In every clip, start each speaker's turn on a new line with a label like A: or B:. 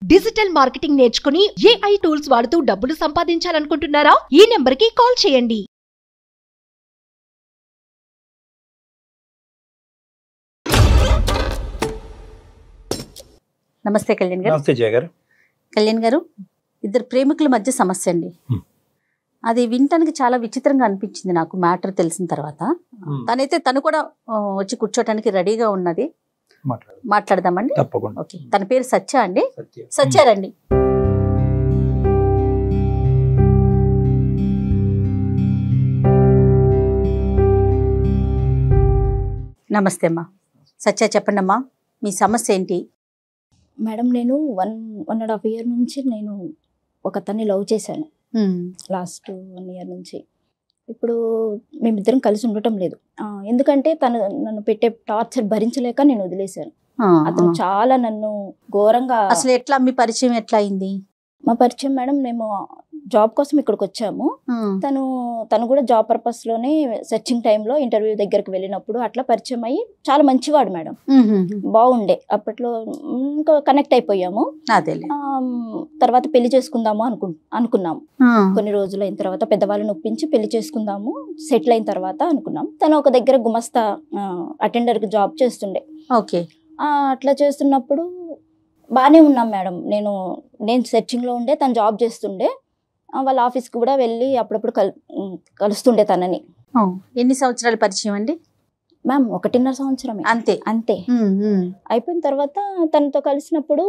A: Digital marketing నేర్చుకుని AI tools వాడుతూ డబ్బులు సంపాదించాలనుకుంటున్నారా? ఈ నెంబర్కి కాల్ చేయండి.
B: నమస్తే కళ్యాణ్ గారు.
C: నమస్తే జయ గారు.
B: కళ్యాణ్ గారు, ఇద్దరు ప్రేమికుల మధ్య సమస్య అండి. అది వినటానికి చాలా విచిత్రంగా అనిపించింది నాకు మ్యాటర్ తెలిసిన తర్వాత. తను కూడా వచ్చి కూర్చోటానికి రెడీగా ఉన్నది. మాట్లాడదామండి.
C: తప్పకుండా.
B: ఓకే, తన పేరు సత్య అండి. సత్యారండి. నమస్తే అమ్మా. సత్య, చెప్పండి అమ్మా, మీ సమస్య ఏంటి?
D: మేడం, నేను 1.5 year నుంచి నేను ఒకతన్ని లవ్ చేశాను. లాస్ట్ 1 year నుంచి. ఇప్పుడు మేమిద్దరం కలిసి ఉండటం లేదు. ఎందుకంటే తను నన్ను పెట్టే టార్చర్ భరించలేక నేను వదిలేశాను. అతను చాలా నన్ను ఘోరంగా.
B: అసలు ఎట్లా మీ పరిచయం ఎట్లా అయింది?
D: మా పరిచయం మేడం, మేము జాబ్ కోసం ఇక్కడికి వచ్చాము. తను కూడా జాబ్ పర్పస్ లోనే సెర్చింగ్ టైంలో ఇంటర్వ్యూ దగ్గరికి వెళ్ళినప్పుడు అట్లా పరిచయం అయ్యి చాలా మంచివాడు మేడం. బాగుండే అప్పట్లో. ఇంకా కనెక్ట్ అయిపోయాము. తర్వాత పెళ్లి చేసుకుందాము అనుకున్నాము. కొన్ని రోజులు అయిన తర్వాత పెద్దవాళ్ళని ఒప్పించి పెళ్లి చేసుకుందాము, సెటిల్ అయిన తర్వాత అనుకున్నాం. తను ఒక దగ్గర గుమస్తా అటెండర్ కి జాబ్ చేస్తుండే.
B: ఓకే.
D: అట్లా చేస్తున్నప్పుడు బాగానే ఉన్నాం మేడం. నేను సెర్చింగ్ లో ఉండే, తను జాబ్ చేస్తుండే. వాళ్ళ ఆఫీస్కి కూడా వెళ్ళి అప్పుడప్పుడు కలుస్తుండే తనని.
B: ఎన్ని సంవత్సరాల పరిచయం అండి?
D: మ్యామ్ 1.5 సంవత్సరమే.
B: అంతే
D: అంతే. అయిపోయిన తర్వాత తనతో కలిసినప్పుడు,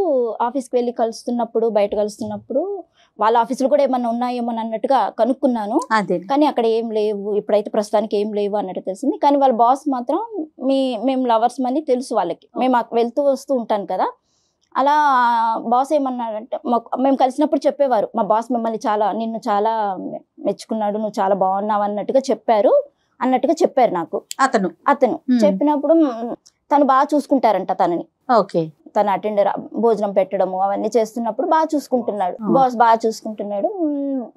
D: ఆఫీస్కి వెళ్ళి కలుస్తున్నప్పుడు, బయట కలుస్తున్నప్పుడు వాళ్ళ ఆఫీసులు కూడా ఏమన్నా ఉన్నాయేమో అన్నట్టుగా కనుక్కున్నాను. కానీ అక్కడ ఏం లేవు, ఇప్పుడైతే ప్రస్తుతానికి ఏం లేవు అన్నట్టు తెలిసింది. కానీ వాళ్ళ బాస్ మాత్రం మేము లవర్స్ అని తెలుసు వాళ్ళకి. మేము వెళ్తూ వస్తూ ఉంటాను కదా. అలా బాస్ ఏమన్నాడంటే, మేము కలిసినప్పుడు చెప్పేవారు, మా బాస్ నిన్ను చాలా మెచ్చుకున్నాడు, నువ్వు చాలా బాగున్నావు అన్నట్టుగా చెప్పారు నాకు. అతను చెప్పినప్పుడు తను బాగా చూసుకుంటారంట తనని.
B: ఓకే.
D: తన అటెండర్ భోజనం పెట్టడము అవన్నీ చేస్తున్నప్పుడు బాగా చూసుకుంటున్నాడు. బాస్ బాగా చూసుకుంటున్నాడు.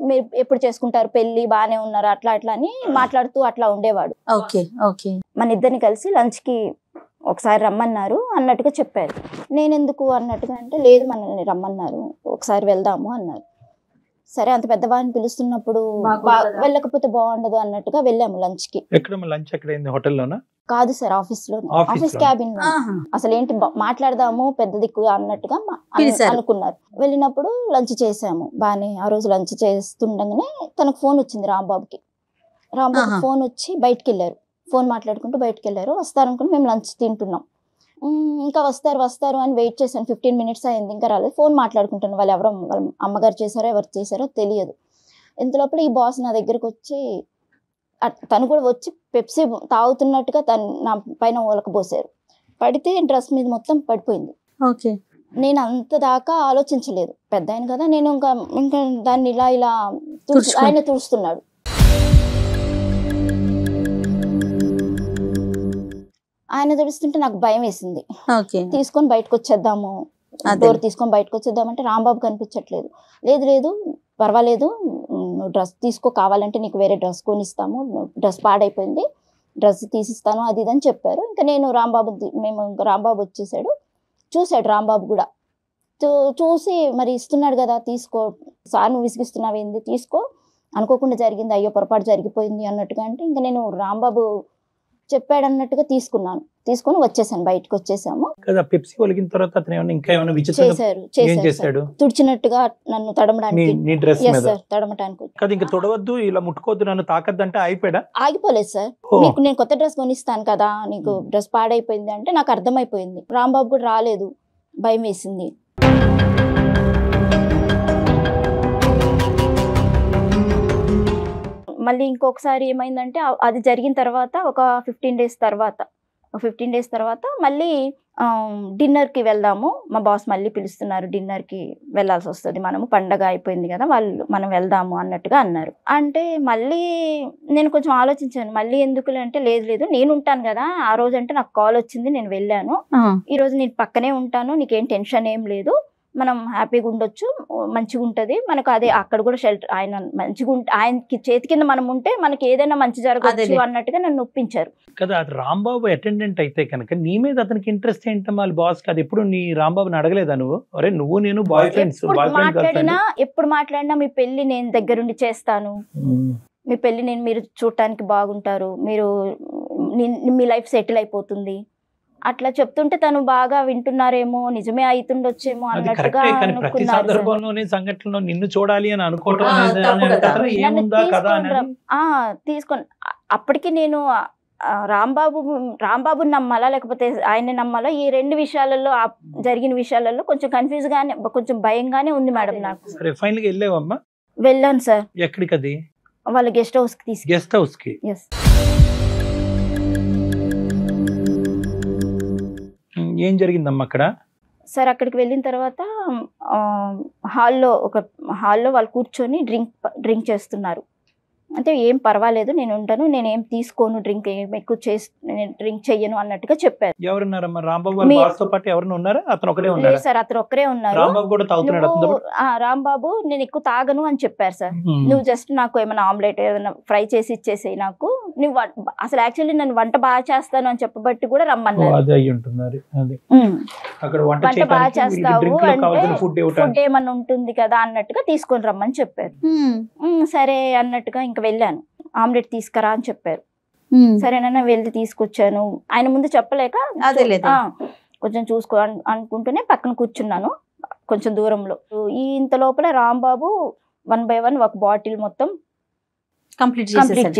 D: మీరు ఎప్పుడు చేసుకుంటారు పెళ్లి, బాగానే ఉన్నారు, అట్లా అని మాట్లాడుతూ అట్లా ఉండేవాడు.
B: Okay okay.
D: మన ఇద్దరిని కలిసి లంచ్ కి ఒకసారి రమ్మన్నారు అన్నట్టుగా చెప్పారు. నేనెందుకు అన్నట్టుగా అంటే, లేదు మనల్ని రమ్మన్నారు, ఒకసారి వెళ్దాము అన్నారు. సరే, అంత పెద్దవాడిని పిలుస్తున్నప్పుడు వెళ్ళకపోతే బాగుండదు అన్నట్టుగా వెళ్ళాము లంచ్ కి.
C: హోటల్లోనా?
D: కాదు సార్, ఆఫీస్ క్యాబిన్. అసలు ఏంటి మాట్లాడదాము పెద్ద దిక్కు అన్నట్టుగా అనుకున్నారు. వెళ్ళినప్పుడు లంచ్ చేసాము బానే. ఆ రోజు లంచ్ చేస్తుండగానే తనకు ఫోన్ వచ్చింది రాంబాబుకి. రాంబాబు ఫోన్ వచ్చి బయటికి వెళ్ళారు. ఫోన్ మాట్లాడుకుంటూ బయటకు వెళ్ళారు. వస్తారనుకుని మేము లంచ్ తింటున్నాం. ఇంకా వస్తారు అని వెయిట్ చేశాను. 15 minutes అయింది, ఇంకా రాలేదు. ఫోన్ మాట్లాడుకుంటాను. వాళ్ళ అమ్మగారు చేశారో ఎవరు చేశారో తెలియదు. ఇంతలోపల ఈ బాస్ నా దగ్గరకు వచ్చి, తను కూడా వచ్చి పెప్సీ తాగుతున్నట్టుగా నా పైన ఓలకబోసారు. పడితే డ్రెస్ మీద మొత్తం పడిపోయింది.
B: ఓకే.
D: నేను అంత దాకా ఆలోచించలేదు, పెద్ద ఆయన కదా. నేను ఇంకా దాన్ని ఇలా ఆయన తుడుస్తున్నాడు. ఆయన తుడుస్తుంటే నాకు భయం వేసింది. తీసుకొని బయటకు వచ్చేద్దాము, డోర్ తీసుకొని బయటకు వచ్చేద్దామంటే రాంబాబు కనిపించట్లేదు. లేదు పర్వాలేదు, నువ్వు డ్రెస్ తీసుకో, కావాలంటే నీకు వేరే డ్రెస్ కొనిస్తాము, డ్రెస్ పాడైపోయింది, డ్రెస్ తీసిస్తాను, అది ఇది అని చెప్పారు. ఇంకా నేను రాంబాబు వచ్చేసాడు. చూసాడు రాంబాబు కూడా. చూసి మరి ఇస్తున్నాడు కదా, తీసుకో సార్, నువ్వు విసిగిస్తున్నావేంది, తీసుకో, అనుకోకుండా జరిగింది, అయ్యో పొరపాటు జరిగిపోయింది అన్నట్టుగా. అంటే ఇంకా నేను రాంబాబు చెప్పాడు అన్నట్టుగా తీసుకొని వచ్చేసాను, బయటకు వచ్చేసాము.
C: చేశారు
D: తుడిచినట్టుగా నన్ను తడమడానికి. ఆగిపోలేదు సార్. నీకు నేను కొత్త డ్రెస్ కొనిస్తాను కదా, నీకు డ్రెస్ పాడైపోయింది అంటే నాకు అర్థమైపోయింది. రాంబాబు కూడా రాలేదు, భయం వేసింది. మళ్ళీ ఇంకొకసారి ఏమైందంటే, అది జరిగిన తర్వాత ఒక 15 days తర్వాత మళ్ళీ డిన్నర్కి వెళ్దాము, మా బాస్ మళ్ళీ పిలుస్తున్నారు, డిన్నర్కి వెళ్ళాల్సి వస్తుంది, మనము పండగ అయిపోయింది కదా, మనం వెళ్దాము అన్నట్టుగా అన్నారు. అంటే మళ్ళీ నేను కొంచెం ఆలోచించాను, మళ్ళీ ఎందుకులే అంటే, లేదు నేను ఉంటాను కదా, ఆ రోజు అంటే నాకు కాల్ వచ్చింది, నేను వెళ్ళాను, ఈ రోజు నేను పక్కనే ఉంటాను, నీకేం టెన్షన్ ఏం లేదు, మనం హ్యాపీగా ఉండొచ్చు, మంచిగా ఉంటది మనకు. అదే అక్కడ కూడా షెల్టర్, ఆయన మంచిగా ఆయనకి చేతి కింద మనం ఉంటే మనకి ఏదైనా మంచి జరగచ్చు అన్నట్టుగా నన్ను ఒప్పించారు
C: కదా. అది రాంబాబు అటెండెంట్ అయితే కనుక నీ మీద అతనికి ఇంట్రెస్ట్ ఏంటమ్మా? వాళ్ళ బాస్ కాదు, ఎప్పుడు నీ రాంబాబుని అడగలేదా నువ్వు? అరే నువ్వు నేను బాయ్ ఫ్రెండ్స్,
D: ఎప్పుడు మాట్లాడినా మీ పెళ్లి నేను దగ్గరుండి చేస్తాను, మీ పెళ్లి మీరు చూడటానికి బాగుంటారు, మీరు మీ లైఫ్ సెటిల్ అయిపోతుంది అట్లా చెప్తుంటే తను బాగా వింటున్నారేమో, నిజమే అవుతుండొచ్చేమో అన్నట్టుగా
C: సంఘటనలో నిన్ను చూడాలి అని అనుకోవడం
D: తీసుకొని అప్పటికి నేను రాంబాబుని నమ్మాలా లేకపోతే ఆయన్ని నమ్మాలా, ఈ రెండు విషయాలలో జరిగిన విషయాలలో కొంచెం కన్ఫ్యూజ్ గానే, కొంచెం భయంగానే ఉంది మేడం నాకు.
C: ఫైనల్ గా వెళ్ళావమ్మా?
D: వెళ్ళాను సార్.
C: ఎక్కడికి? అది
D: వాళ్ళ గెస్ట్ హౌస్ కి
C: గెస్ట్ హౌస్ కి. ఏం జరిగిందమ్మా అక్కడ?
D: సార్ అక్కడికి వెళ్ళిన తర్వాత హాల్లో వాళ్ళు కూర్చొని డ్రింక్ చేస్తున్నారు. అంటే ఏం పర్వాలేదు, నేను ఉంటాను, నేను ఏం తీసుకోను, డ్రింక్ ఏం ఎక్కువ నేను డ్రింక్ చెయ్యను అన్నట్టుగా చెప్పారు.
C: ఎవరున్నారమ్మా? రాంబాబు వాళ్ళ బాస్ తో పాటు ఎవరైనా ఉన్నారా? అతను ఒకరే ఉన్నారా?
D: సార్ అతను ఒక్కరే ఉన్నారు.
C: రాంబాబు కూడా తాగుతున్నాడు?
D: రాంబాబు నేను ఎక్కువ తాగను అని చెప్పారు సార్. నువ్వు జస్ట్ నాకు ఏమైనా ఆమ్లెట్ ఏదైనా ఫ్రై చేసి ఇచ్చేసేయి నాకు, నువ్వు అసలు యాక్చువల్లీ నేను వంట బాగా చేస్తాను అని చెప్పబట్టి కూడా రమ్మన్నారు. వంట బాగా చేస్తావు అంటే ఫుడ్ ఏమన్నా ఉంటుంది కదా అన్నట్టుగా తీసుకొని రమ్మని చెప్పారు. సరే అన్నట్టుగా ఇంకా వెళ్ళాను. ఆమ్లెట్ తీసుకురా అని చెప్పారు. సరేనన్నా వెళ్ళి తీసుకొచ్చాను. ఆయన ముందు చెప్పలేక కొంచెం చూసుకో అనుకుంటూనే పక్కన కూర్చున్నాను కొంచెం దూరంలో. ఇంత లోపల రాంబాబు 1 by 1 ఒక బాటిల్ మొత్తం కంప్లీట్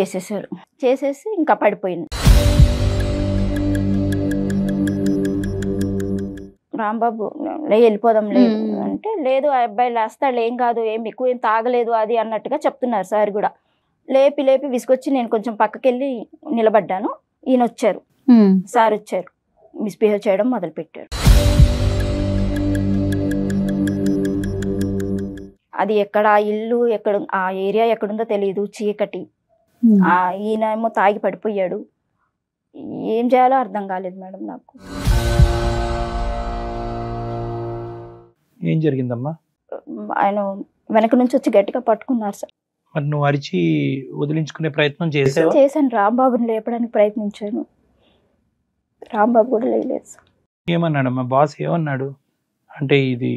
D: చేసేసారు. చేసేసి ఇంకా పడిపోయింది. రాంబాబు వెళ్ళిపోదాం లేదు అంటే, లేదు ఆ అబ్బాయి లేస్తాడు, ఏం కాదు, ఎక్కువ ఏం తాగలేదు అది అన్నట్టుగా చెప్తున్నారు సార్ కూడా. లేపి విసుకొచ్చి నేను కొంచెం పక్కకెళ్ళి నిలబడ్డాను. ఈయన వచ్చారు, సార్ వచ్చారు, మిస్బిహేవ్ చేయడం మొదలు పెట్టారు. అది ఎక్కడ ఇల్లు ఎక్కడ ఆ ఏరియా ఎక్కడుందో తెలియదు, చీకటి. ఈయన ఏమో తాగి పడిపోయాడు. ఏం చేయాలో అర్థం కాలేదు మేడం నాకు.
C: ఏం జరిగిందమ్మా?
D: ఆయన వెనక నుంచి వచ్చి గట్టిగా పట్టుకున్నారు సార్.
C: మరి నువ్వు అరిచి వదిలించుకునే ప్రయత్నం
D: చేశాను. రాంబాబుని లేపడానికి ప్రయత్నించాను. రాంబాబు కూడా లేదు సార్.
C: ఏమన్నాడమ్మా బాస్? ఏమన్నాడు అంటే
D: ఇది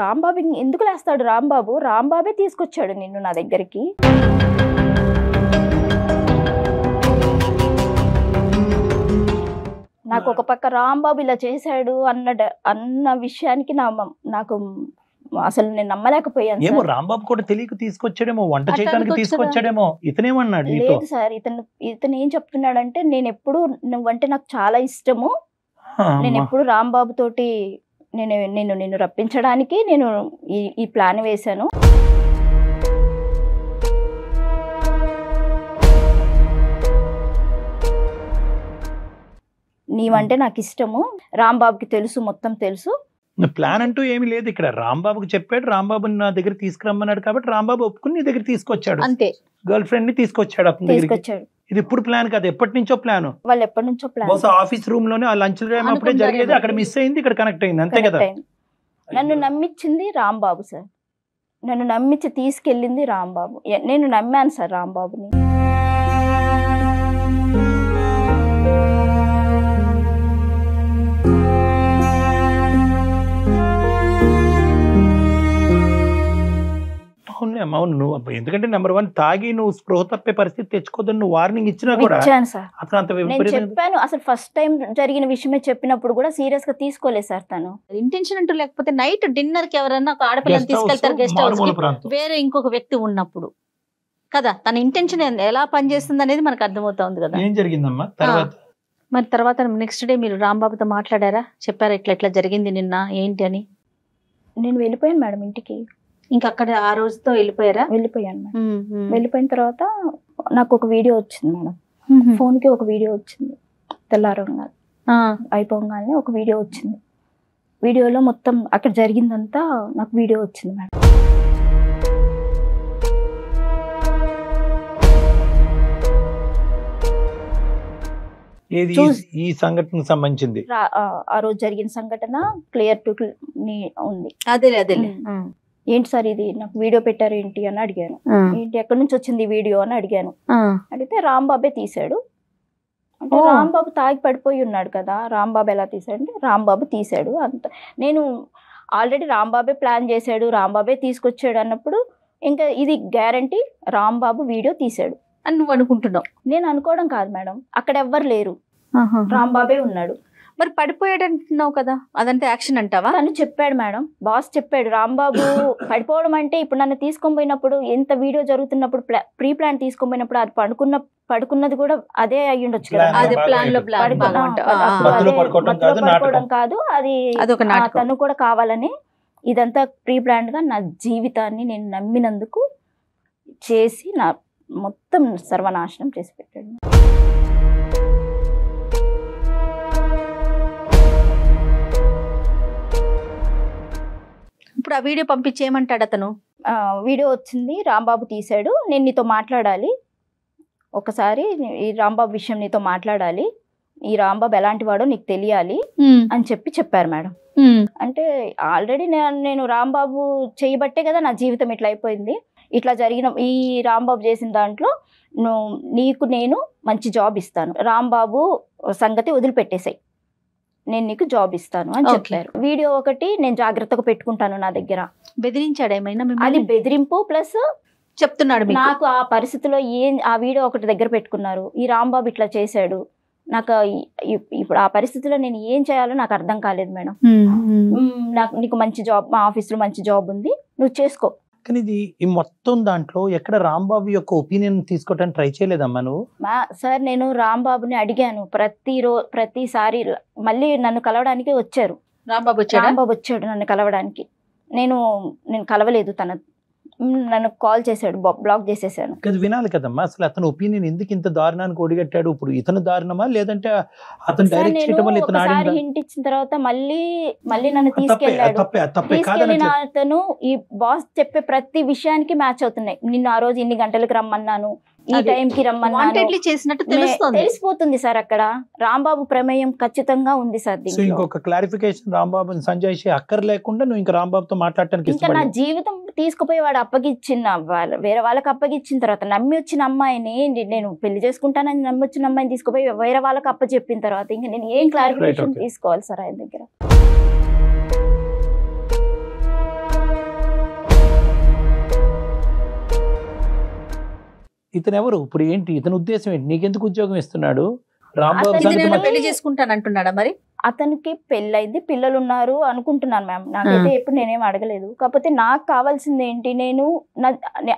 D: రాంబాబు ఎందుకు లేస్తాడు? రాంబాబే తీసుకొచ్చాడు నిన్ను నా దగ్గరికి. నాకు ఒక పక్క రాంబాబు ఇలా చేశాడు అన్న విషయానికి నాకు అసలు నేను నమ్మలేకపోయాను.
C: ఏమో రాంబాబు కూడా తెలియక తీసుకొచ్చాడేమో, వంట చేయడానికి తీసుకొచ్చాడేమో. ఇతనేమన్నాడు?
D: లేదు సార్, ఇతను ఏం చెప్తున్నాడంటే, నేను ఎప్పుడు నువ్వంటే నాకు చాలా ఇష్టము, నేను ఎప్పుడు రాంబాబు తోటి నిన్ను రప్పించడానికి నేను ఈ ప్లాన్ వేశాను. నీవంటే నాకు ఇష్టము, రాంబాబుకి తెలుసు, మొత్తం తెలుసు.
C: ప్లాన్ అంటూ ఏమీ లేదు ఇక్కడ. రాంబాబుకి చెప్పాడు, రాంబాబుని నా దగ్గర తీసుకురమ్మన్నాడు కాబట్టి రాంబాబు ఒప్పుకుని నీ దగ్గర తీసుకొచ్చాడు.
D: అంతే.
C: గర్ల్ ఫ్రెండ్ ని తీసుకొచ్చాడు అతని దగ్గరికి. ఇది ఇప్పుడు ప్లాన్ కాదు, ఎప్పటి నుంచో ప్లాన్.
D: వాళ్ళు ఎప్పటి నుంచో ప్లాన్.
C: బహుశా ఆఫీస్ రూమ్ లోనే ఆ లంచ్ టైం అప్పుడే జరిగేది, అక్కడ మిస్ అయింది, ఇక్కడ కనెక్ట్ అయింది, అంతే కదా.
D: నన్ను నమ్మించింది రాంబాబు సార్, నన్ను నమ్మించి తీసుకెళ్ళింది రాంబాబు. నేను నమ్మాను సార్ రాంబాబుని.
C: అవును, నువ్వు ఎందుకంటే నెంబర్ 1 తాగి నువ్వు స్పృహ తప్పే పరిస్థితి తెచ్చుకోదని నువ్వు వార్నింగ్ ఇచ్చినా కూడా
D: చెప్పాను. అసలు ఫస్ట్ టైం జరిగిన విషయమే చెప్పినప్పుడు కూడా సీరియస్ గా తీసుకోలేదు సార్. తను
B: ఇంటెన్షన్ అంటూ లేకపోతే నైట్ డిన్నర్ కి ఎవరన్నా ఒక ఆడపిల్లని తీసుకెళ్తారు గెస్ట్ హౌస్ కి, వేరే ఇంకొక వ్యక్తి ఉన్నప్పుడు కదా, తన ఇంటెన్షన్ ఎలా పనిచేస్తుంది అనేది మనకు అర్థమవుతుంది కదా.
C: ఏం జరిగిందమ్మా
B: మరి తర్వాత నెక్స్ట్ డే మీరు రాంబాబుతో మాట్లాడారా? చెప్పారా ఇట్లా జరిగింది నిన్న ఏంటి అని?
D: నేను వెళ్ళిపోయాను మేడం ఇంటికి.
B: ఇంకా అక్కడ ఆ రోజుతో వెళ్ళిపోయారా?
D: వెళ్ళిపోయాను మేడం. వెళ్ళిపోయిన తర్వాత నాకు ఒక వీడియో వచ్చింది మేడం, ఫోన్ కి ఒక వీడియో వచ్చింది. తెల్లారంగా అయిపోగానే ఒక వీడియో వచ్చింది. వీడియోలో మొత్తం అక్కడ జరిగిందంతా నాకు వీడియో వచ్చింది మేడం.
C: ఏది ఈ సంఘటనకు సంబంధించింది?
D: ఆ రోజు జరిగిన సంఘటన క్లియర్ టు ఉంది.
B: అదే
D: ఏంటి సార్ ఇది, నాకు వీడియో పెట్టారు ఏంటి అని అడిగాను. ఏంటి ఎక్కడి నుంచి వచ్చింది వీడియో అని అడిగాను. అడిగితే రాంబాబే తీశాడు అంటే, రాంబాబు తాగి పడిపోయి ఉన్నాడు కదా, రాంబాబు ఎలా తీశాడు అంటే రాంబాబు తీశాడు అంత. నేను ఆల్రెడీ రాంబాబే ప్లాన్ చేశాడు, రాంబాబే తీసుకొచ్చాడు అన్నప్పుడు ఇంకా ఇది గ్యారంటీ రాంబాబు వీడియో తీశాడు
B: అని నువ్వు అనుకుంటున్నావు?
D: నేను అనుకోవడం కాదు మేడం, అక్కడ ఎవ్వరు లేరు, రాంబాబే ఉన్నాడు.
B: మరి పడిపోయాడు అంటున్నావు కదా, అదంటే యాక్షన్ అంటావా?
D: తను చెప్పాడు మేడం, బాస్ చెప్పాడు. రాంబాబు పడిపోవడం అంటే ఇప్పుడు నన్ను తీసుకొని పోయినప్పుడు, ఎంత వీడియో జరుగుతున్నప్పుడు ప్రీ ప్లాన్ తీసుకొని పోయినప్పుడు అది పడుకున్నది కూడా అదే అయ్యి ఉండొచ్చు కదా.
B: అదే ప్లాన్ లో
D: పడుకోవడం కాదు, అది తను కూడా కావాలని ఇదంతా ప్రీ ప్లాన్ గా నా జీవితాన్ని నేను నమ్మినందుకు చేసి నా మొత్తం సర్వనాశనం చేసి పెట్టాడు.
B: ఇప్పుడు ఆ వీడియో పంపించేయమంటాడు అతను.
D: వీడియో వచ్చింది, రాంబాబు తీశాడు, నేను నీతో మాట్లాడాలి ఒకసారి, ఈ రాంబాబు విషయం నీతో మాట్లాడాలి, ఈ రాంబాబు ఎలాంటి వాడో నీకు తెలియాలి అని చెప్పారు మేడం. అంటే ఆల్రెడీ నేను రాంబాబు చేయబట్టే కదా నా జీవితం ఇట్లా అయిపోయింది. ఇట్లా జరిగిన ఈ రాంబాబు చేసిన దాంట్లో నీకు నేను మంచి జాబ్ ఇస్తాను, రాంబాబు సంగతి వదిలిపెట్టేసాయి, నేను నీకు జాబ్ ఇస్తాను అని చెప్పారు. వీడియో ఒకటి నేను జాగ్రత్తగా పెట్టుకుంటాను నా దగ్గర.
B: బెదిరించాడు ఏమైనా?
D: అది బెదిరింపు ప్లస్
B: చెప్తున్నాడు
D: నాకు ఆ పరిస్థితిలో ఆ వీడియో ఒకటి దగ్గర పెట్టుకున్నారు, ఈ రాంబాబు ఇట్లా చేశాడు, నాకు ఇప్పుడు ఆ పరిస్థితిలో నేను ఏం చేయాలో నాకు అర్థం కాలేదు మేడం. నీకు మంచి జాబ్, మా ఆఫీస్ లో మంచి జాబ్ ఉంది, నువ్వు చేసుకో.
C: కానీ ఇది ఈ మొత్తం దాంట్లో ఎక్కడ రాంబాబు యొక్క ఒపీనియన్ తీసుకోవడానికి ట్రై చేయలేదమ్మా నువ్వు?
D: సార్ నేను రాంబాబుని అడిగాను, ప్రతిసారి మళ్ళీ నన్ను కలవడానికి వచ్చారు.
B: రాంబాబు
D: వచ్చాడు నన్ను కలవడానికి, నేను కలవలేదు, నన్ను కాల్ చేశాడు, బ్లాక్ చేసేసాను.
C: అది వినాలి కదమ్మా, అసలు అతను ఒపీనియన్ ఎందుకు ఇంత దారుణానికి ఒడిగట్టాడు? ఇప్పుడు ఇతను దారుణమా లేదంటే అతను డైరెక్ట్ చేయడం వల్ల ఇతను ఆడిందా?
D: హింట్ ఇచ్చిన తర్వాత మళ్ళీ నన్ను తీసుకెళ్ళాడు. తీసుకెళ్ళిన అతను ఈ బాస్ చెప్పే ప్రతి విషయానికి మ్యాచ్ అవుతున్నాయి. నిన్ను ఆ రోజు ఇన్ని గంటలకు రమ్మన్నాను, ఈ టైంకి రమ్మన్నాను, తెలిసిపోతుంది సార్. అక్కడ రాంబాబు ప్రమేయం ఖచ్చితంగా ఉంది సార్.
C: ఇంకొక క్లారిఫికేషన్, రాంబాబు సంజయ్ అక్కర్ లేకుండా నువ్వు ఇంకా రాంబాబుతో మాట్లాడటానికి
D: ఇంకా నా జీవితం తీసుకుపోయి వాడు అప్పగిచ్చిన వేరే వాళ్ళకి అప్పగిచ్చిన తర్వాత నమ్మి వచ్చిన అమ్మాయిని, నేను పెళ్లి చేసుకుంటానని నమ్మి వచ్చిన అమ్మాయిని తీసుకుపోయి వేరే వాళ్ళకి అప్పచెప్పిన తర్వాత ఇంకా నేను ఏం క్లారిఫికేషన్ తీసుకోవాలి సార్ ఆయన దగ్గర?
C: ఇతను ఎవరు? ఇప్పుడు ఏంటి ఇతని ఉద్దేశం ఏంటి? నీకెందుకు ఉద్యోగం ఇస్తున్నాడు?
B: పెళ్లి చేసుకుంటాను అంటున్నాడా? మరి
D: అతనికి పెళ్ళైంది, పిల్లలు ఉన్నారు అనుకుంటున్నాను మ్యామ్. నాకైతే ఎప్పుడు నేనేం అడగలేదు. కాకపోతే నాకు కావాల్సింది ఏంటి,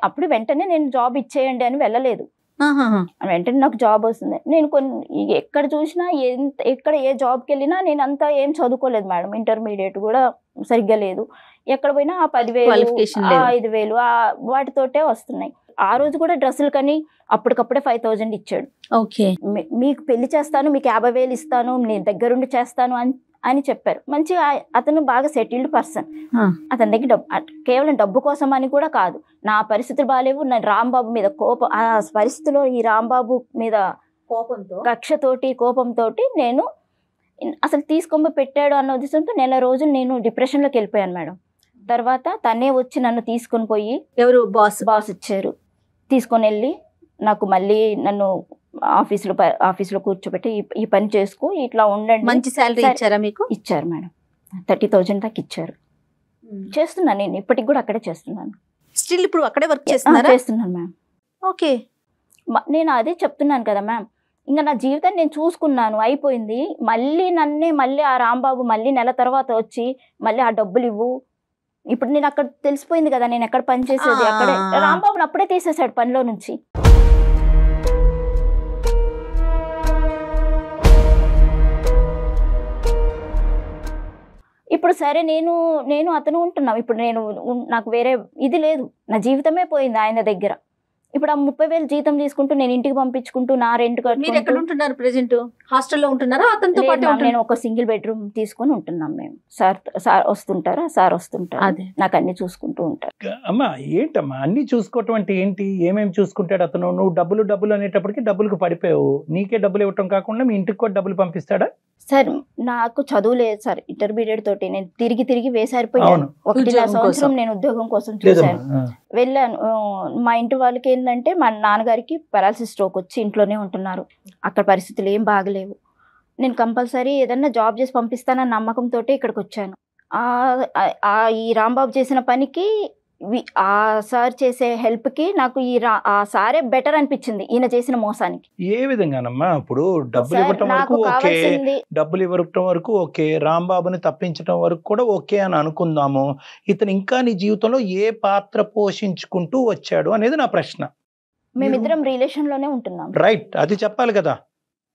D: అప్పుడు వెంటనే నేను జాబ్ ఇచ్చేయండి అని వెళ్ళలేదు. వెంటనే నాకు జాబ్ వస్తుంది. నేను ఎక్కడ చూసినా ఎక్కడ ఏ జాబ్కి వెళ్ళినా నేను అంతా ఏం చదువుకోలేదు మేడం, ఇంటర్మీడియట్ కూడా సరిగ్గా లేదు. ఎక్కడ పోయినా ఆ 10,000 5,000 వాటితోటే వస్తున్నాయి. ఆ రోజు కూడా డ్రెస్సులు కానీ అప్పటికప్పుడే 5,000 ఇచ్చాడు.
B: ఓకే,
D: మీకు పెళ్లి చేస్తాను, మీకు 50,000 ఇస్తాను, నేను దగ్గరుండి చేస్తాను అని చెప్పారు. మంచిగా అతను బాగా సెటిల్డ్ పర్సన్. అతని దగ్గర కేవలం డబ్బు కోసం అని కూడా కాదు, నా పరిస్థితులు బాగాలేవు, నా రాంబాబు మీద కోపం, ఆ పరిస్థితిలో ఈ రాంబాబు మీద కక్షతోటి కోపంతో నేను అసలు తీసుకొని పెట్టాడు అన్న ఉద్దేశంతో నెల రోజులు నేను డిప్రెషన్లోకి వెళ్ళిపోయాను మేడం. తర్వాత తనే వచ్చి నన్ను తీసుకొని పోయి,
B: ఎవరు బాస్
D: ఇచ్చారు, తీసుకొని వెళ్ళి నాకు మళ్ళీ నన్ను ఆఫీసులో కూర్చోబెట్టి ఈ పని చేసుకో, ఇట్లా ఉండండి.
B: మంచి శాలరీ ఇచ్చారా మీకు?
D: ఇచ్చారు మేడం, 30,000 దాకా ఇచ్చారు. చేస్తున్నాను నేను ఇప్పటికి కూడా అక్కడే చేస్తున్నాను.
B: స్టిల్ ఇప్పుడు అక్కడే వర్క్ చేస్తున్నాను
D: మ్యామ్.
B: ఓకే,
D: నేను అదే చెప్తున్నాను కదా మ్యామ్, ఇంకా నా జీవితాన్ని నేను చూసుకున్నాను, అయిపోయింది. మళ్ళీ ఆ రాంబాబు మళ్ళీ నెల తర్వాత వచ్చి మళ్ళీ ఆ డబ్బులు ఇవ్వు. ఇప్పుడు నేను అక్కడ తెలిసిపోయింది కదా నేను ఎక్కడ పని చేసేది, అక్కడే రాంబాబుని అప్పుడే తీసేసాడు పనిలో నుంచి. ఇప్పుడు సరే నేను అతను ఉంటున్నాం. ఇప్పుడు నాకు వేరే ఇది లేదు, నా జీవితమే పోయింది ఆయన దగ్గర. ఇప్పుడు ఆ 30,000 జీతం తీసుకుంటూ నేను ఇంటికి పంపించుకుంటూ నా రెంట్
B: మీరు ఎక్కడ ఉంటున్నారు ప్రెసెంట్? హాస్టల్లో ఉంటున్నారా అతనితో పాటు?
D: నేను ఒక సింగిల్ బెడ్రూమ్ తీసుకొని ఉంటున్నాం మేము. సార్ వస్తుంటారా, సార్ వస్తుంటారు,
B: అదే
D: నాకు అన్ని చూసుకుంటూ ఉంటారు.
C: అమ్మా ఏంటమ్మా అన్ని చూసుకోవటం అంటే ఏంటి? ఏమేమి చూసుకుంటాడు అతను? నువ్వు డబ్బులు అనేటప్పటికి డబ్బులకు పడిపోయావు, నీకే డబ్బులు ఇవ్వటం కాకుండా మీ ఇంటికి కూడా డబ్బులు పంపిస్తాడా?
D: సార్ నాకు చదువు లేదు సార్, ఇంటర్మీడియట్ తోటి నేను తిరిగి వేసారిపోయాను. 1.5 సంవత్సరం నేను ఉద్యోగం కోసం చూశాను, వెళ్ళాను. మా ఇంటి వాళ్ళకి ఏంటంటే మా నాన్నగారికి పారాలసిస్ స్ట్రోక్ వచ్చి ఇంట్లోనే ఉంటున్నారు, అక్కడ పరిస్థితులు ఏం బాగలేవు. నేను కంపల్సరీ ఏదన్నా జాబ్ చేసి పంపిస్తానన్న నమ్మకంతో ఇక్కడికి వచ్చాను. ఈ రాంబాబు చేసిన పనికి ఆ సార్ చేసే హెల్ప్ కి నాకు ఆ సారే బెటర్ అనిపించింది ఈయన చేసిన మోసానికి.
C: ఏ విధంగానమ్మా? ఇప్పుడు డబ్బులు ఇవ్వటం వరకు ఓకే, డబ్బులు ఇవ్వటం వరకు ఓకే, రాంబాబుని తప్పించడం వరకు కూడా ఓకే అని అనుకుందాము. ఇతను ఇంకా నీ జీవితంలో ఏ పాత్ర పోషించుకుంటూ వచ్చాడు అనేది నా ప్రశ్న.
D: మేమిద్దరం రిలేషన్ లోనే ఉంటున్నాం.
C: రైట్, అది చెప్పాలి కదా.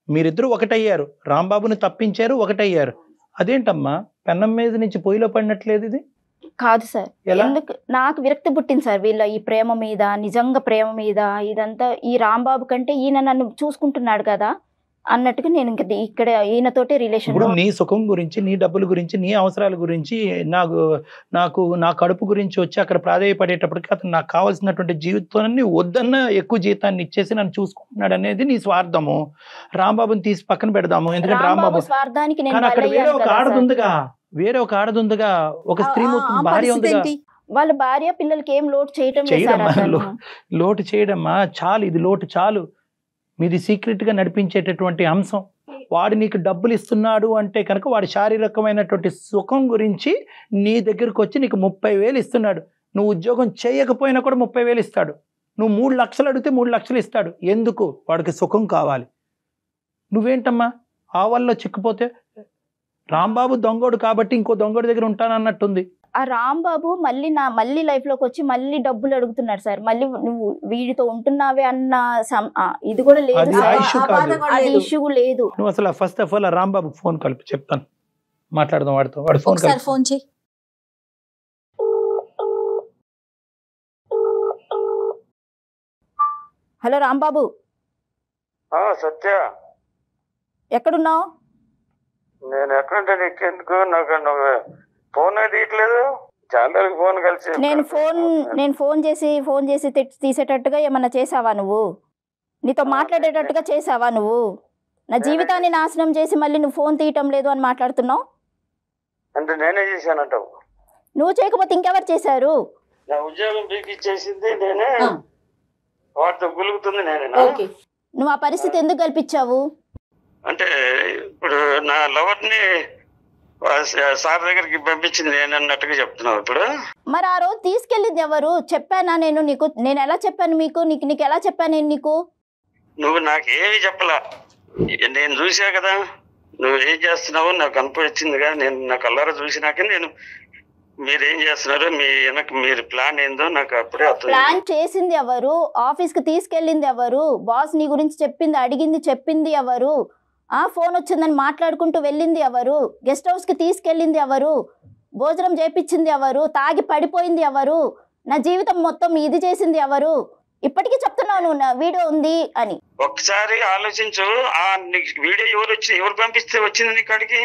C: మీరిద్దరు ఒకటయ్యారు, రాంబాబుని తప్పించారు, ఒకటయ్యారు. అదేంటమ్మా పెన్నం మీద నుంచి పొయ్యిలో పడినట్లేదు ఇది?
D: కాదు సార్, ఎందుకు నాకు విరక్తి పుట్టింది సార్ వీళ్ళ ఈ ప్రేమ మీద, నిజంగా ప్రేమ మీద. ఇదంతా ఈ రాంబాబు కంటే ఈయన నన్ను చూసుకుంటున్నాడు కదా అన్నట్టుగా నేను ఇంకా ఇక్కడ ఈయనతోటి రిలేషన్.
C: ఇప్పుడు నీ సుఖం గురించి, నీ డబ్బుల గురించి, నీ అవసరాల గురించి, నా కడుపు గురించి వచ్చి అక్కడ ప్రాధాన్యపడేటప్పటికి అతను నాకు కావాల్సినటువంటి జీవితాన్ని వద్దన్న ఎక్కువ జీతాన్ని ఇచ్చేసి నన్ను చూసుకుంటున్నాడు అనేది నీ స్వార్థము. రాంబాబుని తీసి పక్కన పెడదాము, ఎందుకంటే రాంబాబు
D: స్వార్థానికి
C: అక్కడ వేరే ఒక ఆడది ఉందిగా, ఒక స్త్రీ భార్య ఉందిగా.
D: వాళ్ళ భార్య పిల్లలకి ఏం లోటు
C: లోటు చేయడమ్మా చాలు, ఇది లోటు చాలు. మీది సీక్రెట్ గా నడిపించేటటువంటి అంశం. వాడు నీకు డబ్బులు ఇస్తున్నాడు అంటే కనుక వాడి శారీరకమైనటువంటి సుఖం గురించి నీ దగ్గరకు వచ్చి నీకు 30,000 ఇస్తున్నాడు. నువ్వు ఉద్యోగం చేయకపోయినా కూడా 30,000 ఇస్తాడు. నువ్వు 3 లక్షలు అడిగితే 3 లక్షలు ఇస్తాడు. ఎందుకు? వాడికి సుఖం కావాలి. నువ్వేంటమ్మా ఆ వల్ల చిక్కుపోతే? రాంబాబు దొంగోడు కాబట్టి ఇంకో దొంగోడి దగ్గర ఉంటానన్నట్టుంది.
D: ఆ రాంబాబు మళ్ళీ లైఫ్ లోకి వచ్చి మళ్ళీ డబ్బులు అడుగుతున్నాడు సార్. మళ్ళీ నువ్వు వీడితో ఉంటున్నావే అన్న ఇది కూడా లేదు, అది ఇష్యూ లేదు.
C: నువ్వు అసలు first of all Rambabu phone కలిపి చెప్తాను, మాట్లాడదాం వాడితో. వాడు ఫోన్
B: చేయి.
D: హలో రాంబాబు.
E: సత్య,
D: ఎక్కడున్నావు?
E: నేను ఎక్కడుంటే నీకెందుకు? నాకు ఫోన్ తీయట్లేదు, చాలా ఫోన్ కలిసి.
D: నేను ఫోన్ చేసి తీసేటట్టుగా ఏమన్నా చేసావా నువ్వు? నీతో మాట్లాడేటట్టుగా చేసావా నువ్వు? నా జీవితాన్ని నాశనం చేసి మళ్ళీ నువ్వు ఫోన్ తీయటం లేదు అని మాట్లాడుతున్నావు.
E: అంటే నేనే చేశానంటావు?
D: నువ్వు చేయకపోతే ఇంకెవరు చేశారు?
E: నా ఉద్యోగం పీకిచ్చేసింది నేనే, వాటితో గులుగుతుంది నేనే.
D: నువ్వు ఆ పరిస్థితి ఎందుకు కల్పించావు?
E: అంటే ఇప్పుడు నా లవర్ని సార్ దగ్గరికి పంపించింది నేను అన్నట్టుగా చెప్తున్నావు ఇప్పుడు.
D: మరి ఆ రోజు తీసుకెళ్ళింది ఎవరు? చెప్పానా నేను నీకు? నేను ఎలా చెప్పాను మీకు? నీకు ఎలా చెప్పాను నేను నీకు?
E: నువ్వు నాకేమి చెప్పలా, నేను చూసా కదా నువ్వు ఏం చేస్తున్నావు నాకు కనిపించిందిగా. నేను నా కళ్ళారా చూసినాక నేను మీరేం చేస్తున్నారు, మీరు ప్లాన్ ఏందో నాకు అప్పుడే అర్థం.
D: ప్లాన్ చేసింది ఎవరు? ఆఫీస్ కి తీసుకెళ్ళింది ఎవరు? బాస్ నీ గురించి చెప్పింది ఎవరు? ఫోన్ వచ్చిందని మాట్లాడుకుంటూ వెళ్ళింది ఎవరు? గెస్ట్ హౌస్ కి తీసుకెళ్ళింది ఎవరు? భోజనం చేపించింది ఎవరు? తాగి పడిపోయింది ఎవరు? నా జీవితం మొత్తం ఇది చేసింది ఎవరు? ఇప్పటికీ చెప్తున్నావు నువ్వు నా వీడియో ఉంది అని.
E: ఒకసారి ఆలోచించు, ఆ వీడియో ఎవరు పంపిస్తే వచ్చింది నీ కాడికి?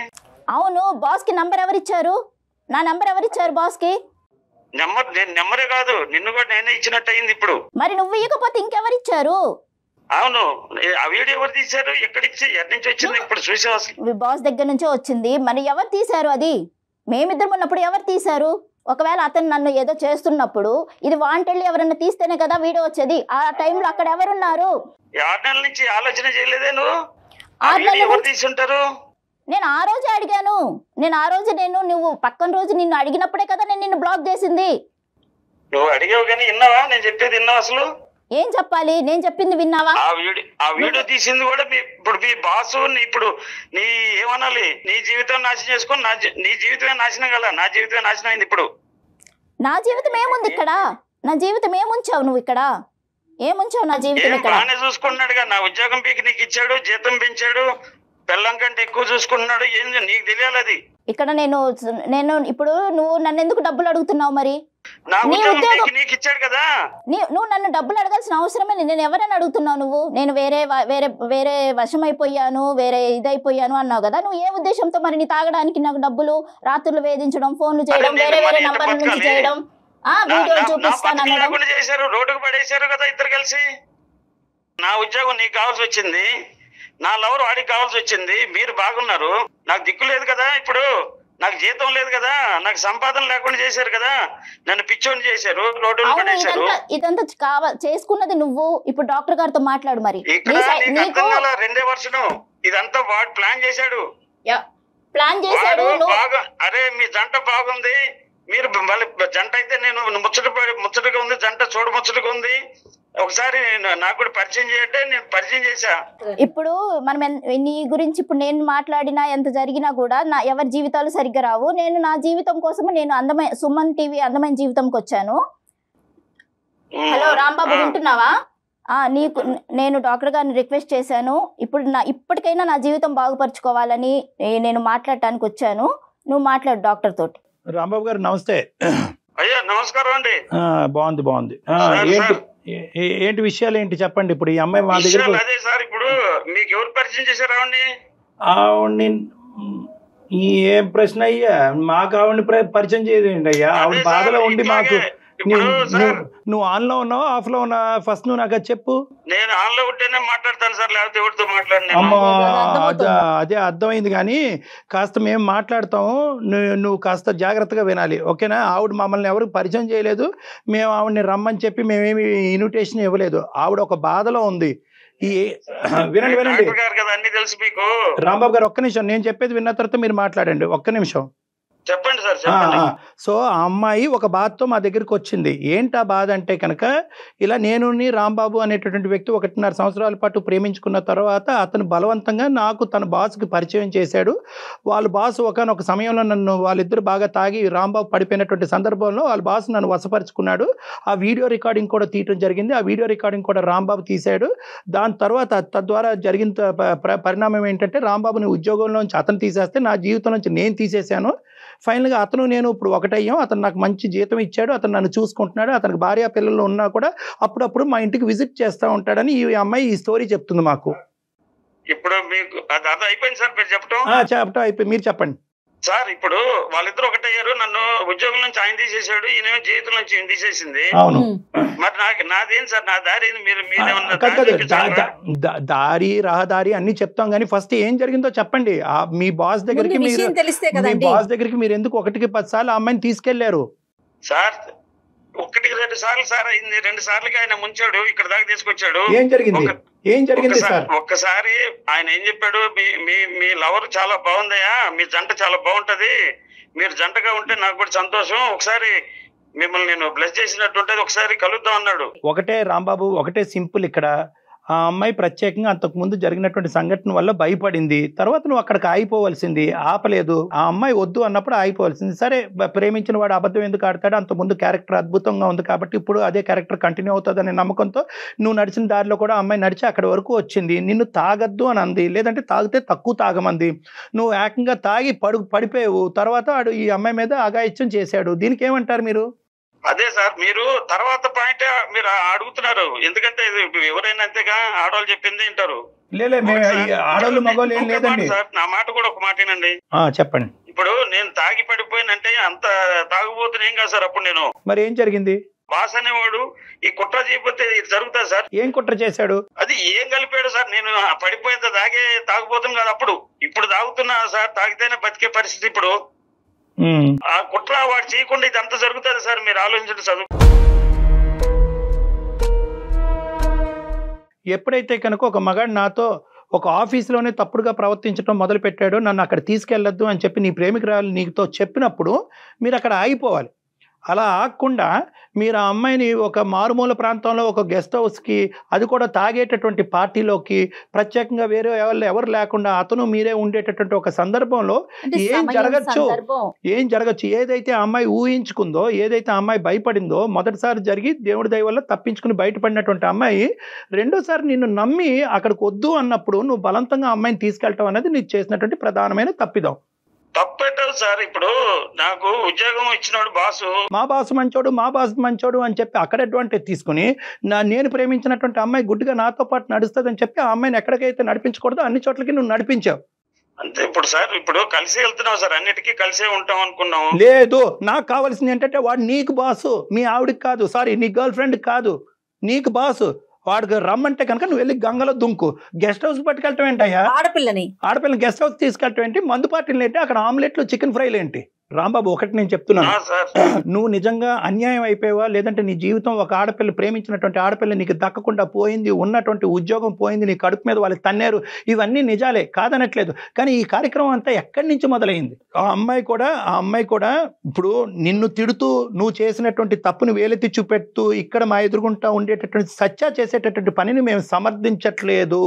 D: అవును, బాస్ కి నంబర్ ఎవరిచ్చారు? నా నంబర్ ఎవరిచ్చారు బాస్ కి?
E: నెంబరే కాదు, నిన్ను కూడా నేనే ఇచ్చినట్టు అయింది ఇప్పుడు.
D: మరి నువ్వు ఇవ్వకపోతే ఇంకెవరిచ్చారు?
E: అవును, ఆ వీడియో ఎవరు తీశారు? ఎక్కడి నుంచి వచ్చింది? ఇప్పుడు చూసా అసలు
D: బాస్ దగ్గర నుంచే వచ్చింది. మరి ఎవరు తీశారు అది? మేమిద్దరం ఉన్నప్పుడు ఎవరు తీశారు? ఒకవేళ అతను నన్ను ఏదో చేస్తున్నప్పుడు ఇది వాంటెళ్ళి ఎవరన్నా తీస్తేనే కదా వీడియో వచ్చేది. ఆ టైంలో అక్కడ ఎవరున్నారు?
E: 6 నెలల నుంచి ఆలోచన చేయలేదే నువ్వు? ఎవరు తీసుంటారు?
D: నేను ఆ రోజే అడిగాను. నువ్వు పక్కన రోజు నిన్ను అడిగినప్పుడే కదా నేను నిన్ను బ్లాక్ చేసింది.
E: నువ్వు అడిగావు కానీ విన్నావా? నేను చెప్పేది విన్నావా అసలు?
D: ఏం చెప్పాలి? నేను చెప్పింది విన్నావా?
E: ఆ వీడియో తీసింది కూడా ఇప్పుడు మీ బాసు. ఇప్పుడు నీ ఏమనాలి? నీ జీవితం నాశనం చేసుకొని నీ జీవితమే నాశనం కదా. నా జీవితమే నాశనం అయింది ఇప్పుడు.
D: నా జీవితం ఏముంది ఇక్కడ? నా జీవితం ఏముంచావు నువ్వు ఇక్కడ? ఏముంచావు నా జీవితం ఇక్కడ?
E: బాగానే చూసుకుంటున్నాడుగా, నా ఉద్యోగం పీకి నీకు ఇచ్చాడు, జీతం పెంచాడు, పిల్లం కంటే ఎక్కువ చూసుకుంటున్నాడు. ఏంది నీకు తెలియాలి అది.
D: ఇక్కడ నేను ఇప్పుడు నువ్వు నన్ను ఎందుకు డబ్బులు అడుగుతున్నావు? మరి
E: నా
D: నీ
E: ఉద్యోగం
D: ఉద్యోగం
E: నీకు ఇచ్చాడు కదా.
D: నువ్వు నన్ను డబ్బులు అడగాల్సిన అవసరమే లేదు. నేను ఎవరైనా అడుగుతున్నావు నువ్వు? నేను వేరే వేరే వేరే వశం అయిపోయాను, వేరే ఇదైపోయాను అన్నావు కదా. నువ్వు ఏ ఉద్దేశంతో మరి నీ తాగడానికి నాకు డబ్బులు, రాత్రులు వేధించడం, ఫోన్లు చేయడం, వేరే వేరే నంబర్ల నుంచి చేయడం, వీడియోలు చూపిస్తాను అనడం
E: చేశారు, రోడ్డుకు పడేశారు కదా ఇద్దరు కలిసి. నా ఉద్యోగం నీకు కావాల్సి వచ్చింది, నా లవర్ వాడికి కావాల్సి వచ్చింది. మీరు బాగున్నారు, నాకు దిక్కు లేదు కదా, ఇప్పుడు నాకు జీతం లేదు కదా, నాకు సంపాదన లేకుండా చేశారు కదా, నన్ను పిచ్చోని చేశారు, రోడ్డు పడేశారు.
D: ఇదంతా చేసుకున్నది నువ్వు. ఇప్పుడు డాక్టర్ గారితో మాట్లాడు. మరి
E: ఇక్కడ నీకు అర్థం కాల, 2వ వర్షం ఇదంతా వాడు ప్లాన్ చేశాడు.
D: ప్లాన్ చేశాడు
E: బాగా. అరే మీ జంట బాగుంది, మీరు జంట అయితే నేను ముచ్చటగా ఉంది, జంట చూడ ముచ్చటగా ఉంది, ఒకసారి నాకు కూడా పరిచయం చేయంటే నేను పరిచయం చేశా.
D: ఇప్పుడు మనం నీ గురించి ఇప్పుడు నేను మాట్లాడినా ఎంత జరిగినా కూడా ఎవరి జీవితాలు సరిగ్గా రావు. నేను నా జీవితం కోసం నేను అందమైన సుమన్ టీవీ అందమైన జీవితంకి వచ్చాను. హలో రాంబాబు, వింటున్నావా? నీకు నేను డాక్టర్ గారిని రిక్వెస్ట్ చేశాను. ఇప్పటికైనా నా జీవితం బాగుపరుచుకోవాలని నేను మాట్లాడటానికి వచ్చాను. నువ్వు మాట్లాడు డాక్టర్ తోటి.
C: రాంబాబు గారు నమస్తే.
E: అయ్యా నమస్కారం అండి.
C: బాగుంది. ఏంటి విషయాలు ఏంటి చెప్పండి. ఇప్పుడు ఈ అమ్మాయి మా దగ్గర.
E: అదే సార్, ఇప్పుడు మీకు ఎవరు పరిచయం చేశారు
C: ఆవిడ్ని? ఏం ప్రశ్న అయ్యా, మాకు ఆవిడ్ని పరిచయం చేయదండి అయ్యా. ఆవిడ బాధలో ఉండి మాకు. నువ్వు ఆన్ లో ఉన్నావా ఆఫ్ లో ఉన్నావా? ఫస్ట్ నువ్వు నాకు చెప్పు.
E: నేను ఆన్ లో ఉంటేనే మాట్లాడతాను సార్, లేకపోతే ఎవరితో మాట్లాడినా.
C: అమ్మా అదే అర్థమైంది, కానీ కాస్త మేము మాట్లాడతాము, నువ్వు కాస్త జాగ్రత్తగా వినాలి, ఓకేనా? ఆవిడ మమ్మల్ని ఎవరు పరిచయం చేయలేదు, మేము ఆవిడని రమ్మని చెప్పి మేమేమి ఇన్విటేషన్ ఇవ్వలేదు. ఆవిడ ఒక బాధలో ఉంది. వినండి
E: అన్ని తెలుసు మీకు.
C: రాంబాబు గారు ఒక్క నిమిషం, నేను చెప్పేది విన్న తర్వాత మీరు మాట్లాడండి, ఒక్క నిమిషం.
E: చెప్పండి సార్, చెప్పండి.
C: సో ఆ అమ్మాయి ఒక బాధతో మా దగ్గరికి వచ్చింది. ఏంటి ఆ బాధ అంటే కనుక, ఇలా నేను రాంబాబు అనేటటువంటి వ్యక్తి 1.5 సంవత్సరాల పాటు ప్రేమించుకున్న తర్వాత అతను బలవంతంగా నాకు తన బాస్కి పరిచయం చేశాడు. వాళ్ళ బాస్ ఒకనొక సమయంలో నన్ను, వాళ్ళిద్దరు బాగా తాగి రాంబాబు పడిపోయినటువంటి సందర్భంలో వాళ్ళ బాస్ నన్ను వశపరుచుకున్నాడు. ఆ వీడియో రికార్డింగ్ కూడా తీయటం జరిగింది. ఆ వీడియో రికార్డింగ్ కూడా రాంబాబు తీశాడు. దాని తర్వాత తద్వారా జరిగిన పరిణామం ఏంటంటే, రాంబాబుని ఉద్యోగంలోంచి అతను తీసేస్తే నా జీవితం నుంచి నేను తీసేశాను. ఫైనల్గా అతను నేను ఇప్పుడు ఒకటయ్యాం. అతను నాకు మంచి జీతం ఇచ్చాడు, అతను నన్ను చూసుకుంటున్నాడు, అతనికి భార్య పిల్లలు ఉన్నా కూడా అప్పుడప్పుడు మా ఇంటికి విజిట్ చేస్తూ ఉంటాడని ఈ అమ్మాయి ఈ స్టోరీ చెప్తుంది మాకు.
E: ఇప్పుడు మీకు అది అయిపోయింది సార్, మీరు
C: చెప్పటం అయిపోయి మీరు చెప్పండి
E: సార్. ఇప్పుడు వాళ్ళిద్దరు ఒకటయ్యారు, నన్ను ఉద్యోగం నుంచి ఆయన తీసేశాడు, ఈయన జీవితం నుంచి ఈయన తీసేసింది.
C: అవును.
E: మరి నాదేం సార్, నా దారి
C: దారి రహదారి అన్ని చెప్తాం, కానీ ఫస్ట్ ఏం జరిగిందో చెప్పండి. మీ బాస్ దగ్గరికి మీరు ఎందుకు 1కి 10 సార్లు ఆ అమ్మాయిని తీసుకెళ్లారు
E: సార్? 1కి 2 సార్లు సార్ అయింది. 2 సార్లుగా ఆయన ముంచాడు, ఇక్కడ దాకా తీసుకొచ్చాడు.
C: ఏం జరిగింది సార్?
E: ఒక్కసారి ఆయన ఏం చెప్పాడు, మీ లవర్ చాలా బాగుందయ్యా, మీ జంట చాలా బాగుంటది, మీరు జంటగా ఉంటే నాకు కూడా సంతోషం, ఒకసారి మిమ్మల్ని నేను బ్లెస్ చేసినట్టుంటది, ఒకసారి కలుద్దాం అన్నాడు.
C: ఒకటే రాంబాబు, ఒకటే సింపుల్. ఇక్కడ ఆ అమ్మాయి ప్రత్యేకంగా అంతకుముందు జరిగినటువంటి సంఘటన వల్ల భయపడింది. తర్వాత నువ్వు అక్కడికి ఆగిపోవలసింది, ఆపలేదు. ఆ అమ్మాయి వద్దు అన్నప్పుడు ఆగిపోవలసింది. సరే, ప్రేమించిన వాడు అబద్ధం ఎందుకు ఆడతాడు? అంతకుముందు క్యారెక్టర్ అద్భుతంగా ఉంది కాబట్టి ఇప్పుడు అదే క్యారెక్టర్ కంటిన్యూ అవుతుందనే నమ్మకంతో నువ్వు నడిచిన దారిలో కూడా అమ్మాయి నడిచి అక్కడి వరకు వచ్చింది. నిన్ను తాగద్దు అని అంది, లేదంటే తాగితే తక్కువ తాగమంది. నువ్వు ఏకంగా తాగి పడిపోయావు. తర్వాత వాడు ఈ అమ్మాయి మీద అఘాయిత్యం చేశాడు. దీనికి ఏమంటారు మీరు?
E: అదే సార్, మీరు తర్వాత పాయింట్ మీరు అడుగుతున్నారు, ఎందుకంటే ఎవరైనా అంతేగా, ఆడవాళ్ళు చెప్పింది వింటారు.
C: ఆడవాళ్ళు మగవాళ్ళు ఏం లేదండి
E: సార్, నా మాట కూడా ఒక మాటేనండి.
C: చెప్పండి.
E: ఇప్పుడు నేను తాగి పడిపోయినంటే అంత తాగుబోతున్నా ఏం కాదు సార్. అప్పుడు నేను
C: మరి ఏం జరిగింది?
E: బాస్ అనేవాడు ఈ కుట్ర చేయకపోతే జరుగుతుంది సార్.
C: ఏం కుట్ర చేశాడు?
E: అది ఏం కలిపాడు సార్? నేను పడిపోయేంత తాగే తాగుపోతాం కదా అప్పుడు. ఇప్పుడు తాగుతున్నా సార్, తాగితేనే బతికే పరిస్థితి. ఇప్పుడు ఆ కుట్ర వాడు చేయకుండా ఇదంతా జరుగుతుంది సార్, మీరు ఆలోచించండి. చదువు
C: ఎప్పుడైతే కనుక ఒక మగాడు నాతో ఒక ఆఫీస్లోనే తప్పుడుగా ప్రవర్తించడం మొదలు పెట్టాడు, నన్ను అక్కడ తీసుకెళ్లొద్దు అని చెప్పి నీ ప్రేమికురాలు నీతో చెప్పినప్పుడు మీరు అక్కడ ఆగిపోవాలి. అలా ఆగకుండా మీరు ఆ అమ్మాయిని ఒక మారుమూల ప్రాంతంలో ఒక గెస్ట్ హౌస్కి, అది కూడా తాగేటటువంటి పార్టీలోకి, ప్రత్యేకంగా వేరే ఎవరు లేకుండా అతను మీరే ఉండేటటువంటి ఒక సందర్భంలో ఏం జరగచ్చు ఏదైతే ఆ అమ్మాయి ఊహించుకుందో, ఏదైతే ఆ అమ్మాయి భయపడిందో, మొదటిసారి జరిగి దేవుడి దయ వల్ల తప్పించుకుని బయటపడినటువంటి అమ్మాయి రెండోసారి నిన్ను నమ్మి అక్కడికి వద్దు అన్నప్పుడు నువ్వు బలవంతంగా అమ్మాయిని తీసుకెళ్ళటం అనేది నీకు చేసినటువంటి ప్రధానమైన తప్పిదం.
E: తప్పెట్టదు సార్. ఇప్పుడు నాకు ఉద్యోగం ఇచ్చినోడు బాసు,
C: మా బాసు మంచోడు, మా బాసు మంచోడు అని చెప్పి అక్కడ అడ్వాంటేజ్ తీసుకుని నేను ప్రేమించినటువంటి అమ్మాయి గుడ్డిగా నాతో పాటు నడుస్తుందని చెప్పి ఆ అమ్మాయిని ఎక్కడికైతే నడిపించకూడదో అన్ని చోట్లకి నువ్వు నడిపించావు.
E: అంతే. ఇప్పుడు సార్ ఇప్పుడు కలిసి వెళ్తున్నాం సార్, అన్నిటికీ కలిసే ఉంటాం అనుకున్నాం.
C: లేదు, నాకు కావాల్సింది ఏంటంటే వాడు నీకు బాసు, మీ ఆవిడికి కాదు, సారీ నీ గర్ల్ ఫ్రెండ్ కాదు, నీకు బాసు. వాడికి రమ్మంటే కనుక నువ్వు వెళ్ళి గంగలో దుంకు. గెస్ట్ హౌస్ పట్టుకెళ్ళటం ఏంటయ్యా?
B: ఆడపిల్లని
C: గెస్ట్ హౌస్ తీసుకెళ్ళటం ఏంటి? మందు పార్టీలు ఏంటి? అక్కడ ఆమ్లెట్లు చికెన్ ఫ్రైలు ఏంటి? రాంబాబు ఒకటి నేను చెప్తున్నాను, నువ్వు నిజంగా అన్యాయం అయిపోయావా, లేదంటే నీ జీవితం ఒక ఆడపిల్ల ప్రేమించినటువంటి ఆడపిల్ల నీకు దక్కకుండా పోయింది, ఉన్నటువంటి ఉద్యోగం పోయింది, నీ కడుపు మీద వాళ్ళకి తన్నారు, ఇవన్నీ నిజాలే, కాదనట్లేదు. కానీ ఈ కార్యక్రమం అంతా ఎక్కడి నుంచి మొదలైంది? ఆ అమ్మాయి కూడా ఇప్పుడు నిన్ను తిడుతూ నువ్వు చేసినటువంటి తప్పుని వేలెత్తి చూపెడుతూ ఇక్కడ మా ఎదురుగుంటా ఉండేటటువంటి సత్య చేసేటటువంటి పనిని మేము సమర్థించట్లేదు.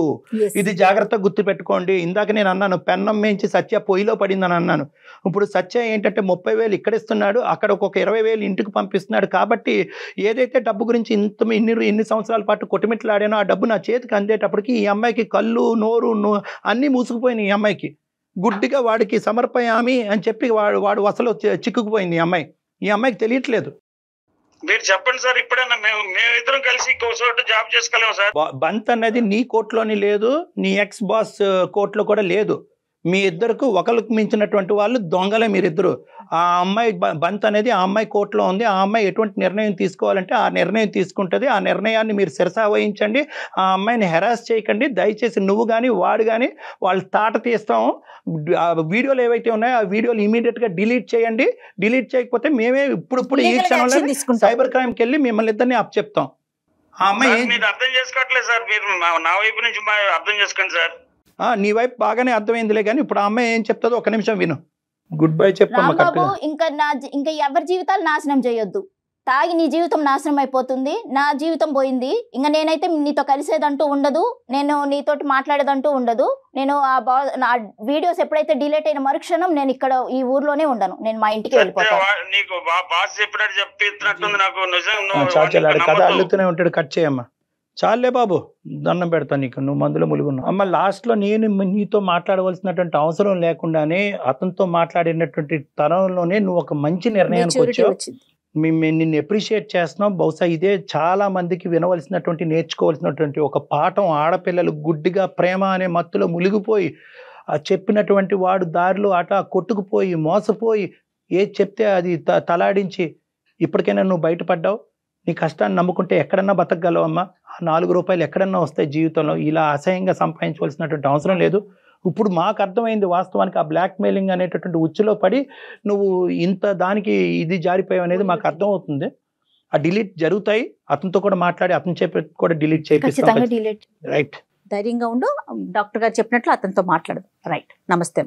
C: ఇది జాగ్రత్తగా గుర్తుపెట్టుకోండి. ఇందాక నేను అన్నాను పెన్నం మేంచి సత్య పొయ్యిలో పడిందని అన్నాను. ఇప్పుడు సత్య ఏంటంటే 30,000 ఇక్కడ ఇస్తున్నాడు, అక్కడ ఒక 20,000 ఇంటికి పంపిస్తున్నాడు. కాబట్టి ఏదైతే డబ్బు గురించి ఇన్ని సంవత్సరాల పాటు కొట్టుమిట్లాడానో ఆ డబ్బు నా చేతికి అందేటప్పటికి ఈ అమ్మాయికి కళ్ళు నోరు అన్నీ మూసుకుపోయినాయి. ఈ అమ్మాయికి గుడ్డిగా వాడికి సమర్పయామి అని చెప్పి వాడు అసలు చిక్కుకుపోయింది ఈ అమ్మాయికి తెలియట్లేదు.
E: మీరు చెప్పండి సార్, ఇప్పుడైనా మేమిద్దరం కలిసి ఇంకో చోట జాబ్ చేసుకోలేము సార్.
C: బంత్ అనేది నీ కోర్టులోని లేదు, నీ ఎక్స్ బాస్ కోర్టులో కూడా లేదు. మీ ఇద్దరికి ఒకరికి మించినటువంటి వాళ్ళు దొంగలే మీరిద్దరు. ఆ అమ్మాయి బంత్ అనేది ఆ అమ్మాయి కోర్టులో ఉంది. ఆ అమ్మాయి ఎటువంటి నిర్ణయం తీసుకోవాలంటే ఆ నిర్ణయం తీసుకుంటుంది. ఆ నిర్ణయాన్ని మీరు శిరసా వహించండి. ఆ అమ్మాయిని హెరాస్ చేయకండి దయచేసి. నువ్వు కానీ వాడు కానీ వాళ్ళు తాట తీస్తాము. వీడియోలు ఏవైతే ఉన్నాయో ఆ వీడియోలు ఇమీడియట్గా డిలీట్ చేయండి. డిలీట్ చేయకపోతే మేమే ఇప్పుడు ఈ క్షణంలో సైబర్ క్రైమ్కి వెళ్ళి మిమ్మల్ని ఇద్దరిని అప్ చెప్తాం. ఆ అమ్మాయి
E: మీరు అర్థం చేసుకోవట్లేదు సార్, మీరు నా వైపు నుంచి అర్థం చేసుకోండి సార్.
C: నీ వైపు బాగానే అర్థమైందిలే, కానీ ఇప్పుడు ఆ అమ్మాయి ఏం చెప్తుందో ఒక నిమిషం విను. గుడ్ బై చెప్పమ్మా.
D: ఇంకా ఎవరి జీవితాలు నాశనం చేయొద్దు. తాగి నీ జీవితం నాశనం అయిపోతుంది, నా జీవితం పోయింది. ఇంకా నేనైతే నీతో కలిసేదంటూ ఉండదు, నేను నీతోటి మాట్లాడేదంటూ ఉండదు. నేను నా వీడియోస్ ఎప్పుడైతే డిలీట్ అయిన మరుక్షణం నేను ఇక్కడ ఈ ఊర్లోనే ఉండను, నేను మా ఇంటికి వెళ్ళిపోతాను.
C: కథ అల్లుతూనే ఉంటాడు. కట్ చేయమ్మా, చాలే బాబు, దండం పెడతా నీకు, నువ్వు మందులో ములుగున్నావు. అమ్మ లాస్ట్లో నేను నీతో మాట్లాడవలసినటువంటి అవసరం లేకుండానే అతనితో మాట్లాడినటువంటి తరంలోనే నువ్వు ఒక మంచి నిర్ణయానికి వచ్చావు. మేము నిన్ను అప్రిషియేట్ చేస్తున్నాం. బహుశా ఇదే చాలా మందికి వినవలసినటువంటి నేర్చుకోవాల్సినటువంటి ఒక పాఠం. ఆడపిల్లలు గుడ్డిగా ప్రేమ అనే మత్తులో మునిగిపోయి చెప్పినటువంటి వాడు దారిలో అటా కొట్టుకుపోయి మోసపోయి ఏది చెప్తే అది తలాడించి ఇప్పటికైనా నువ్వు బయటపడ్డావు. నీ కష్టాన్ని నమ్ముకుంటే ఎక్కడన్నా బతకగలవమ్మా. ఆ 4 రూపాయలు ఎక్కడన్నా వస్తాయి జీవితంలో. ఇలా అసహ్యంగా సంపాదించవలసినటువంటి అవసరం లేదు. ఇప్పుడు మాకు అర్థమైంది వాస్తవానికి ఆ బ్లాక్ మెయిలింగ్ అనేటటువంటి ఉచ్చులో పడి నువ్వు ఇంత దానికి ఇది జారిపోయావు అనేది మాకు అర్థం అవుతుంది. ఆ డిలీట్ జరుగుతాయి. అతనితో కూడా మాట్లాడి అతని చెప్పి కూడా డిలీట్ చేపిస్తాం. రైట్,
B: ధైర్యంగా ఉండు. డాక్టర్ గారు చెప్పినట్లు అతనితో మాట్లాడు. రైట్, నమస్తే.